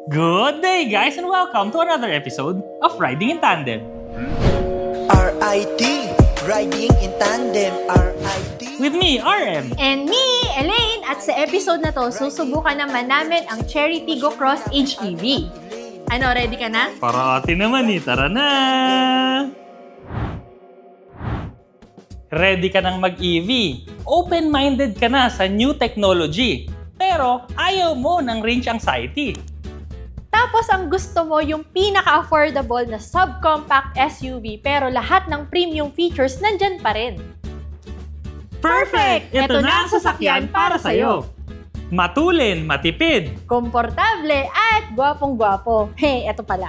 Good day, guys, and welcome to another episode of Riding in Tandem. RIT, Riding in Tandem, RIT. With me, RM. And me, Elaine, at sa episode na to, susubukan naman namin ang Cherry Tigo Cross HEV. Ano, ready ka na? Parati naman tara na! Ready ka nang mag-EV? Open-minded ka na sa new technology. Pero ayaw mo ng range anxiety. Tapos ang gusto mo yung pinaka-affordable na subcompact SUV pero lahat ng premium features nandyan pa rin. Perfect! Ito na ang sasakyan para sa'yo. Matulin, matipid, Komportable at gwapong-gwapo. Hey, eto pala.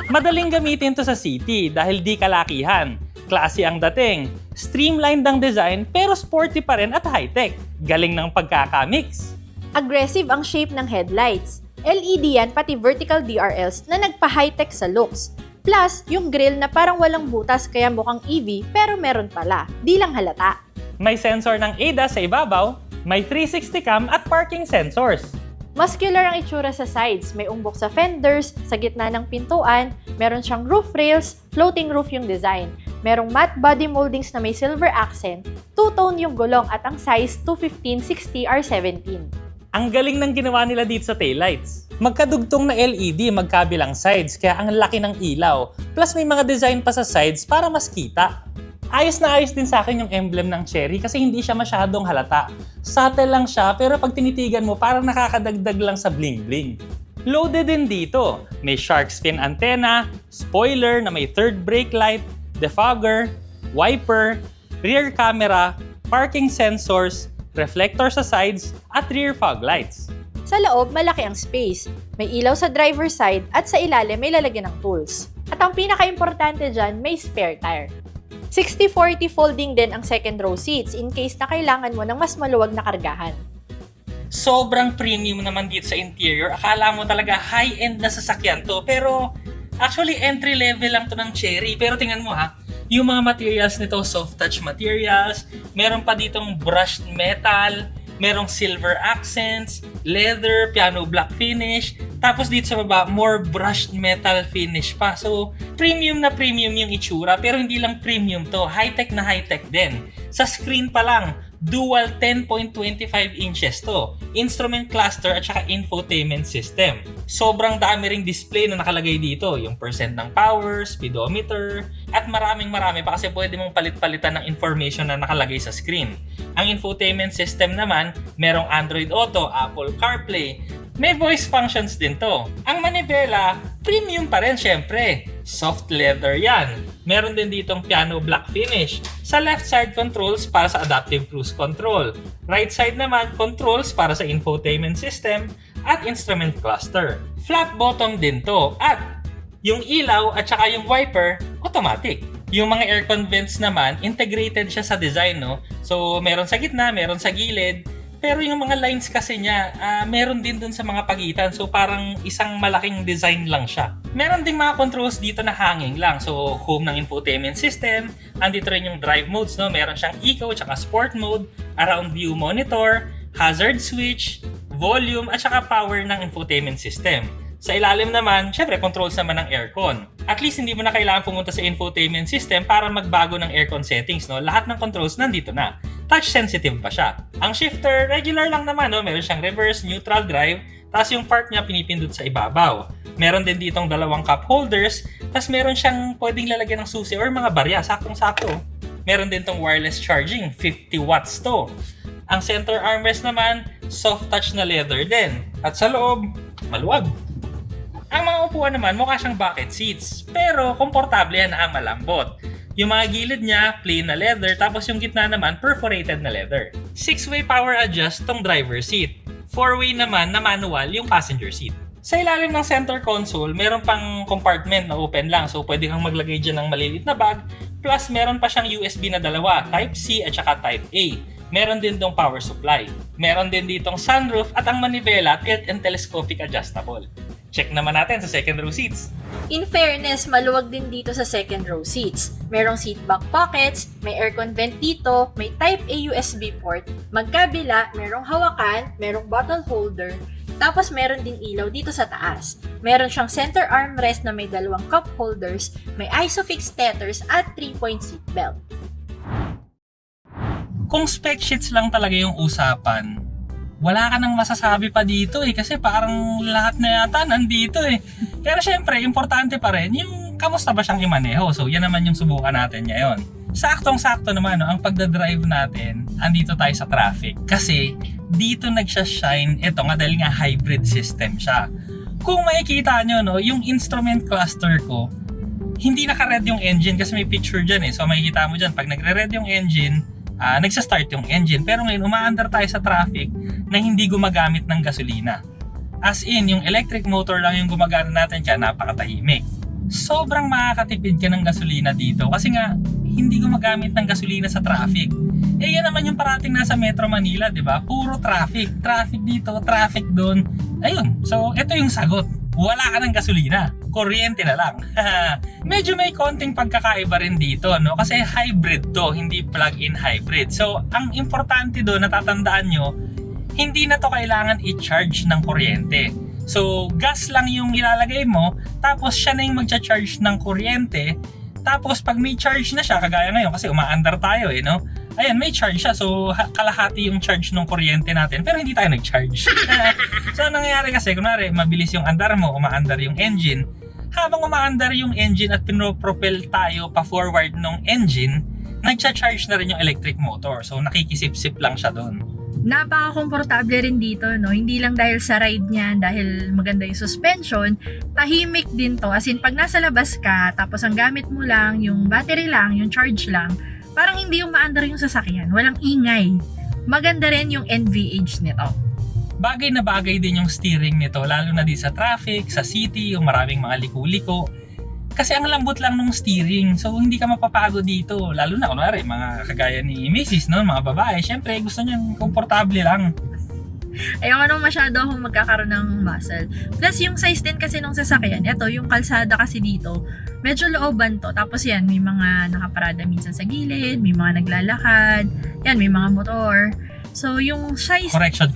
madaling gamitin to sa city dahil di kalakihan. Classy ang dating, streamlined ang design pero sporty pa rin at high-tech. Galing ng pagkakamix. Aggressive ang shape ng headlights. LED yan pati vertical DRLs na nagpa-high-tech sa looks. Plus, yung grille na parang walang butas kaya mukhang EV pero meron pala. Di lang halata. May sensor ng ADAS sa ibabaw, may 360 cam at parking sensors. Muscular ang itsura sa sides, may umbok sa fenders, sa gitna ng pintuan, meron siyang roof rails, floating roof yung design. Merong matte body moldings na may silver accent, two-tone yung gulong at ang size 215/60R17. Ang galing ng ginawa nila dito sa taillights. Magkadugtong na LED magkabilang sides kaya ang laki ng ilaw. Plus may mga design pa sa sides para mas kita. Ayos na ayos din sa akin yung emblem ng Cherry kasi hindi siya masyadong halata. Subtle lang siya pero pag tinitigan mo parang nakakadagdag lang sa bling-bling. Loaded din dito. May shark fin antenna, spoiler na may third brake light, defogger, wiper, rear camera, parking sensors, reflector sa sides, at rear fog lights. Sa loob, malaki ang space. May ilaw sa driver's side at sa ilalim may lalagyan ng tools. At ang pinaka-importante dyan, may spare tire. 60/40 folding din ang second row seats in case na kailangan mo ng mas maluwag na kargahan. Sobrang premium naman dito sa interior. Akala mo talaga high-end na sasakyan to. Pero actually entry level lang to ng Cherry. Pero tingnan mo yung mga materials nito, soft touch materials. Meron pa ditong brushed metal. Merong silver accents, leather, piano black finish. Tapos dito sa baba, more brushed metal finish pa. So, premium na premium yung itsura. Pero hindi lang premium to. High-tech na high-tech din. Sa screen pa lang, dual 10.25 inches to. Instrument cluster at saka infotainment system. Sobrang dami ring display na nakalagay dito. Yung percent ng power, speedometer, at marami pa kasi pwede mong palit-palitan ng information na nakalagay sa screen. Ang infotainment system naman, merong Android Auto, Apple CarPlay. May voice functions din to. Ang manibela, premium pa rin syempre. Soft leather yan. Meron din ditong piano black finish. Sa left side controls para sa adaptive cruise control. Right side naman controls para sa infotainment system at instrument cluster. Flat bottom din to at yung ilaw at saka yung wiper automatic. Yung mga aircon vents naman integrated siya sa design, no? So meron sa gitna, meron sa gilid. Pero yung mga lines kasi niya, meron din dun sa mga pagitan. So parang isang malaking design lang siya. Meron ding mga controls dito na hanging lang. So home ng infotainment system. Andito rin yung drive modes, no? Meron siyang eco at sport mode, around view monitor, hazard switch, volume at saka power ng infotainment system. Sa ilalim naman, syempre controls naman ng aircon. At least hindi mo na kailangan pumunta sa infotainment system para magbago ng aircon settings, no? Lahat ng controls nandito na. Touch sensitive pa siya. Ang shifter, regular lang naman, no? Meron siyang reverse, neutral drive, tapos yung park niya pinipindot sa ibabaw. Meron din ditong dalawang cup holders, tapos meron siyang pwedeng lalagyan ng susi or mga barya, saktong-sakto. Meron din tong wireless charging, 50 watts to. Ang center armrest naman, soft touch na leather din. At sa loob, maluwag. Ang mga upuan naman mukha siyang bucket seats, pero komportable yan na malambot. Yung mga gilid niya, plain na leather, tapos yung gitna naman, perforated na leather. 6-way power adjust tong driver seat. 4-way naman na manual yung passenger seat. Sa ilalim ng center console, meron pang compartment na open lang, so pwede kang maglagay dyan ng maliliit na bag, plus meron pa siyang USB na dalawa, Type-C at saka Type-A. Meron din tong power supply. Meron din ditong sunroof at ang manibela, tilt and telescopic adjustable. Check naman natin sa second row seats. In fairness, maluwag din dito sa second row seats. Merong seat back pockets, may aircon vent dito, may Type A USB port, magkabila, merong hawakan, merong bottle holder, tapos meron din ilaw dito sa taas. Meron siyang center armrest na may 2 cup holders, may ISOFIX tethers at 3-point seat belt. Kung spec sheets lang talaga yung usapan, wala ka nang masasabi pa dito kasi parang lahat na yata nandito Pero syempre, importante pa rin yung kamusta ba siyang imaneho. So yan naman yung subukan natin ngayon. Saktong-sakto naman ang pagdadrive natin, andito tayo sa traffic. Kasi dito nagsha-shine, ito nga dahil nga hybrid system siya. Kung makikita nyo, yung instrument cluster ko, hindi naka-red yung engine kasi may picture dyan So makikita mo dyan, pag nagre-red yung engine, nagsa-start yung engine. Pero ngayon, umaandar tayo sa traffic na hindi gumagamit ng gasolina. As in, yung electric motor lang yung gumagana natin kaya napakatahimik. Sobrang makakatipid ka ng gasolina dito kasi nga, hindi gumagamit ng gasolina sa traffic. Yan naman yung parating nasa Metro Manila, di ba? Puro traffic. Traffic dito, traffic doon. Ayun, so ito yung sagot. Wala ka ng gasolina. Kuryente na lang. Medyo may konting pagkakaiba rin dito, Kasi hybrid to, hindi plug-in hybrid. So, ang importante doon, natatandaan nyo, hindi na to kailangan i-charge ng kuryente. So, gas lang yung ilalagay mo, tapos siya na yung magcha-charge ng kuryente. Tapos, pag may charge na siya, kagaya ngayon, kasi umaandar tayo, Ayan, may charge siya. So, kalahati yung charge ng kuryente natin. Pero hindi tayo nag-charge. So, nangyayari kasi, kunwari, mabilis yung andar mo, umaandar yung engine. Habang umaandar yung engine at pinopropel tayo pa-forward ng engine, nagcha-charge na rin yung electric motor. So, nakikisip-sip lang siya doon. Napaka-komportable rin dito, Hindi lang dahil sa ride niya, dahil maganda yung suspension, tahimik din to. As in, pag nasa labas ka, tapos ang gamit mo lang, yung battery lang, yung charge lang, parang hindi yung maandar yung sasakyan. Walang ingay. Maganda rin yung NVH nito. Bagay na bagay din yung steering nito, lalo na di sa traffic, sa city, yung maraming mga liko-liko. Kasi ang lambot lang ng steering, so hindi ka mapapagod dito. Lalo na, kunwari, mga kagaya ni Mrs., mga babae, syempre gusto niyang komportable lang. Ayoko nung masyado akong magkakaroon ng muscle. Plus, yung size din kasi nung sasakyan, ito, yung kalsada kasi dito, medyo looban to. Tapos yan, may mga nakaparada minsan sa gilid, may mga naglalakad, yan, may mga motor. So, yung size... Correction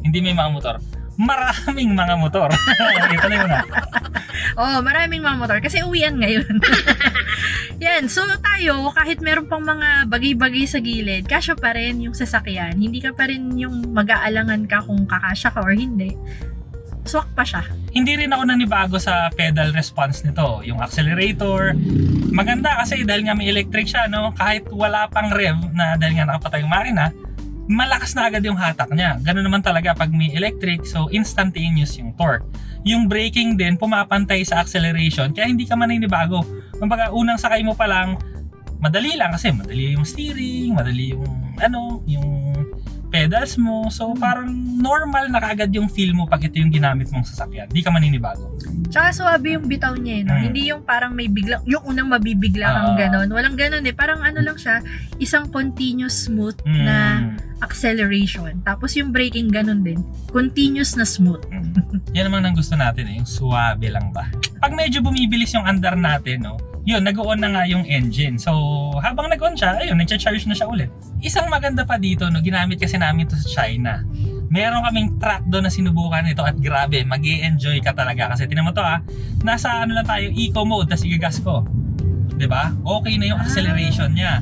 Hindi may mga motor. Maraming mga motor. Ito na yun maraming mga motor. Kasi uwian ngayon. Yan. So, tayo, kahit meron pang mga bagay-bagay sa gilid, kasya pa rin yung sasakyan. Hindi ka pa rin yung mag-aalangan ka kung kakasya ka or hindi. Swak pa siya. Hindi rin ako nanibago sa pedal response nito. Yung accelerator, maganda kasi dahil nga may electric siya, Kahit wala pang rev na dahil nga nakapatay yung makina, malakas na agad yung hatak niya. Ganun naman talaga pag may electric, so instantaneous yung torque. Yung braking din, pumapantay sa acceleration, kaya hindi ka maninibago. Kumbaga, unang sakay mo pa lang, madali lang kasi madali yung steering, madali yung yung pedals mo. So parang normal na kaagad yung feel mo pag ito yung ginamit mong sasakyan. Hindi ka maninibago. Tsaka suwabe yung bitaw niya, Hindi yung parang may bigla, yung unang mabibigla kang ganon. Walang ganon Parang lang siya, isang continuous smooth na acceleration. Tapos yung braking ganon din. Continuous na smooth. Yan naman ang gusto natin yung suwabe lang ba. Pag medyo bumibilis yung andar natin, yun, nag-on na nga yung engine. So, habang nag-on siya, ayun, nag-charge na siya ulit. Isang maganda pa dito, ginamit kasi namin to sa China. Meron kaming track doon na sinubukan nito at grabe, mag-i-enjoy ka talaga. Kasi tinan mo to nasa lang tayo, eco mode, tas igagas ko. 'Di ba? Okay na yung acceleration niya.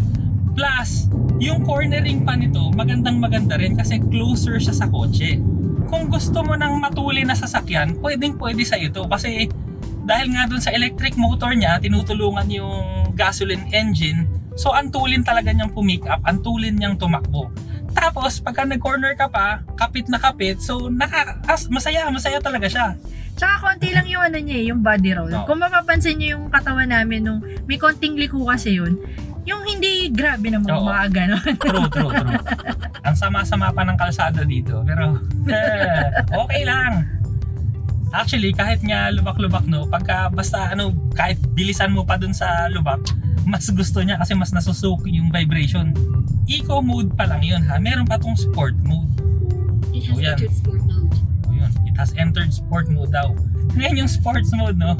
Plus, yung cornering pa nito, magandang-maganda rin kasi closer siya sa kotse. Kung gusto mo ng matuli na sasakyan, pwedeng-pwede sa ito kasi dahil nga dun sa electric motor niya, tinutulungan yung gasoline engine. So, ang tulin talaga niyang pumick up, ang tulin niyang tumakbo. Tapos, pagka nag-corner ka pa, kapit na kapit, so masaya talaga siya. Tsaka konti lang yung yung body roll. Kung mapapansin niyo yung katawan namin nung may konting liko kasi yun, yung hindi grabe naman mga ganon. True. Ang sama-sama pa ng kalsada dito, pero okay lang. Actually, kahit nga lubak-lubak pagka basta kahit bilisan mo pa dun sa lubak, mas gusto niya kasi mas nasusuki yung vibration. Eco mode pa lang yun Meron pa tong sport mode. It has entered sport mode. Yun. has entered sport mode daw. Ngayon yung sports mode, no?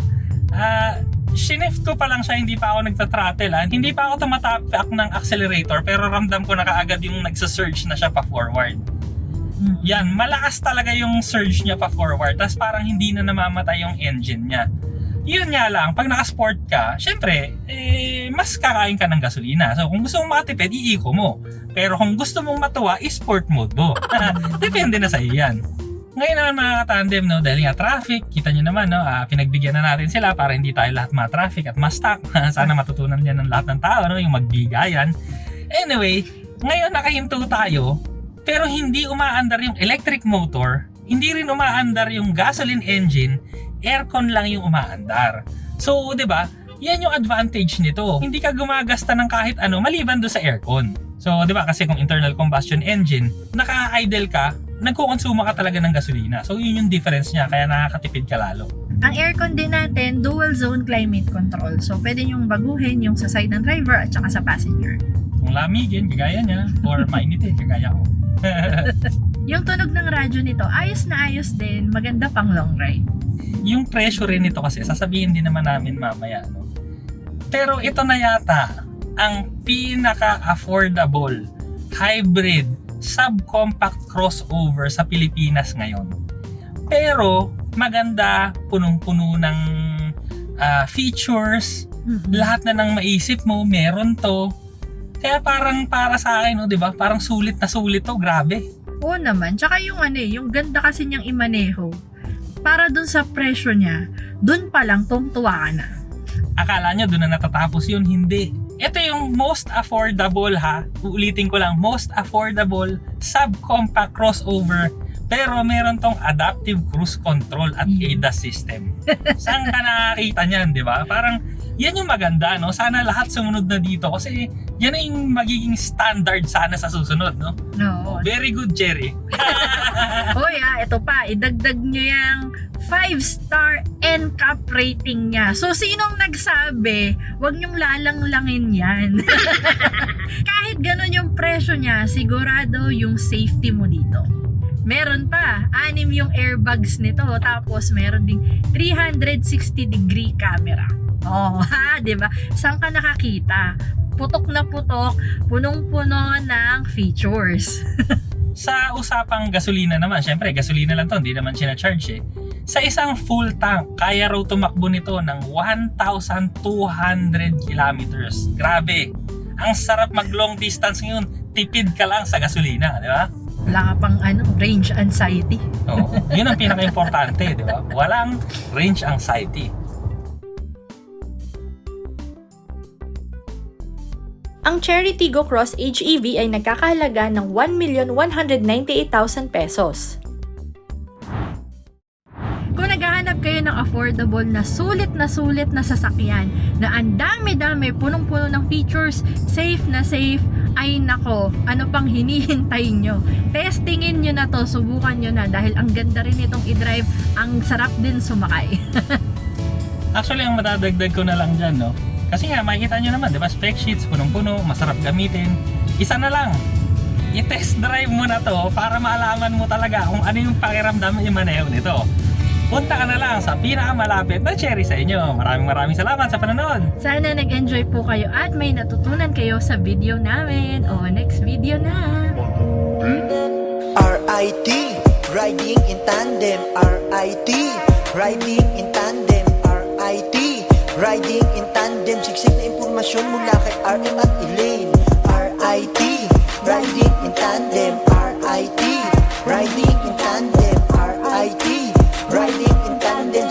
Shineft ko pa lang siya, hindi pa ako nagta-throttle. Hindi pa ako tumatapak ng accelerator, pero ramdam ko na kaagad yung nagsa-surge na siya pa forward. Yan, malakas talaga yung surge niya pa forward, tapos parang hindi na namamatay yung engine niya. Yun nga lang, pag naka-sport ka, syempre, mas kakain ka ng gasolina. So kung gusto mong makatipid, iiko mo. Pero kung gusto mong matuwa, sport mode mo. Depende na sa iyo yan. Ngayon naman mga katandem, no, dahil nga traffic, kita nyo naman, no, pinagbigyan na natin sila para hindi tayo lahat ma-traffic at ma-stuck. Sana matutunan yan ng lahat ng tao, no, yung magbigayan. Anyway, ngayon nakahinto tayo, pero hindi umaandar yung electric motor, hindi rin umaandar yung gasoline engine, aircon lang yung umaandar. So, 'di ba? Yan yung advantage nito. Hindi ka gumagasta ng kahit ano maliban do sa aircon. So, 'di ba? Kasi kung internal combustion engine, naka-idle ka, nagkukonsumo ka talaga ng gasolina. So, yun yung difference niya, kaya nakakatipid ka lalo. Ang aircon din natin, dual zone climate control. So, pwede nyong baguhin yung sa side ng driver at saka sa passenger. Kung lamigin, kagaya niya, or mainitin, kagaya ko. Yung tunog ng radyo nito, ayos na ayos din, maganda pang long ride. Yung presyo rin nito kasi, sasabihin din naman namin mamaya, no? Pero ito na yata ang pinaka-affordable hybrid subcompact crossover sa Pilipinas ngayon. Pero maganda, punong-puno ng features, lahat na nang maisip mo, meron to. Kaya parang para sa akin, no, 'di ba? Parang sulit na sulit to, grabe. Oo naman, tsaka yung yung ganda kasi niyang imaneho. Para dun sa presyo niya, dun pa lang tungtuwa ka na. Akala nyo doon na natatapos yun, hindi. Ito yung most affordable uulitin ko lang, most affordable subcompact crossover, pero meron tong adaptive cruise control at ADAS system. Saan ka nakakita niyan, di ba? Parang yan yung maganda, no? Sana lahat sumunod na dito kasi yan na yung magiging standard sana sa susunod, no? No. Very good, Jerry. Hoy, ito pa, idagdag nyo yung 5-star NCAP rating niya. So, sinong nagsabi, wag nyong lalang-langin yan. Kahit ganun yung presyo niya, sigurado yung safety mo dito. Meron pa, 6 yung airbags nito, tapos meron ding 360-degree camera. Oh, di ba? Saan ka nakakita? Putok na putok, punong-puno ng features. Sa usapang gasolina naman, syempre gasolina lang to, hindi naman sinacharge eh. Sa isang full tank, kaya raw tumakbo nito ng 1,200 kilometers. Grabe! Ang sarap mag long distance ngayon, tipid ka lang sa gasolina, di ba? Wala ka pang range anxiety. Oo, yun ang pinaka-importante, di ba? Walang range anxiety. Ang Chery Tiggo Cross HEV ay nagkakahalaga ng 1,198,000 pesos. Kung naghahanap kayo ng affordable na sulit na sasakyan na ang dami-dami, punong-puno ng features, safe na safe, ay nako, ano pang hinihintay nyo? Testingin nyo na to, subukan nyo na dahil ang ganda rin itong i-drive, ang sarap din sumakay. Actually, ang madadagdag ko na lang dyan, no? Kasi nga, makikita nyo naman, di ba? Spec sheets, punong-puno, masarap gamitin. Isa na lang, i-test drive mo na to para maalaman mo talaga kung ano yung pakiramdam yung maneho nito. Punta ka na lang sa pinakamalapit na Chery sa inyo. Maraming salamat sa panonood. Sana nag-enjoy po kayo at may natutunan kayo sa video namin. O, next video na! RIT, riding in tandem. RIT, riding in tandem. RIT, riding in tandem. Siksik na impormasyon mula kay RM at Elaine. RIT, riding in tandem. RIT, riding in tandem. RIT, riding in tandem.